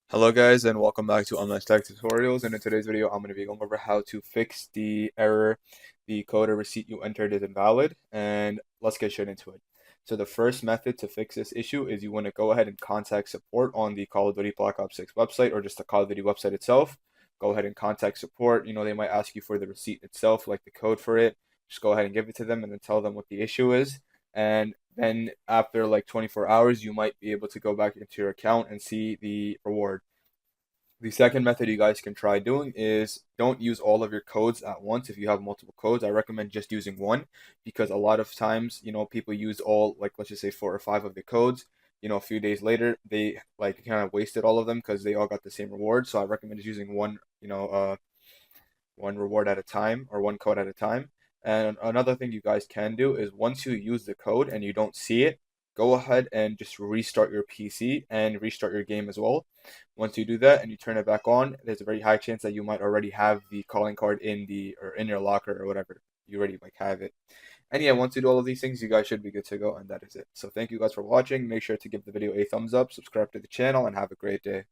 Hello guys and welcome back to Online Tech Tutorials, and in today's video I'm going to be going over how to fix the error the code or receipt you entered is invalid, and let's get straight into it. So the first method to fix this issue is you want to go ahead and contact support on the Call of Duty Black Ops 6 website or just the Call of Duty website itself. Go ahead and contact support. They might ask you for the receipt itself, like the code for it. Just go ahead and give it to them and then tell them what the issue is. And then after like 24 hours, you might be able to go back into your account and see the reward. The second method you guys can try doing is don't use all of your codes at once. If you have multiple codes, I recommend just using one, because a lot of times, people use all, like, let's just say 4 or 5 of the codes. A few days later, they like kind of wasted all of them because they all got the same reward. So I recommend just using one reward at a time or one code at a time. And another thing you guys can do is once you use the code and you don't see it, go ahead and just restart your PC and restart your game as well. Once you do that and you turn it back on, there's a very high chance that you might already have the calling card in your locker or whatever. You already like have it. And yeah, once you do all of these things, you guys should be good to go, and that is it. So thank you guys for watching. Make sure to give the video a thumbs up, subscribe to the channel, and have a great day.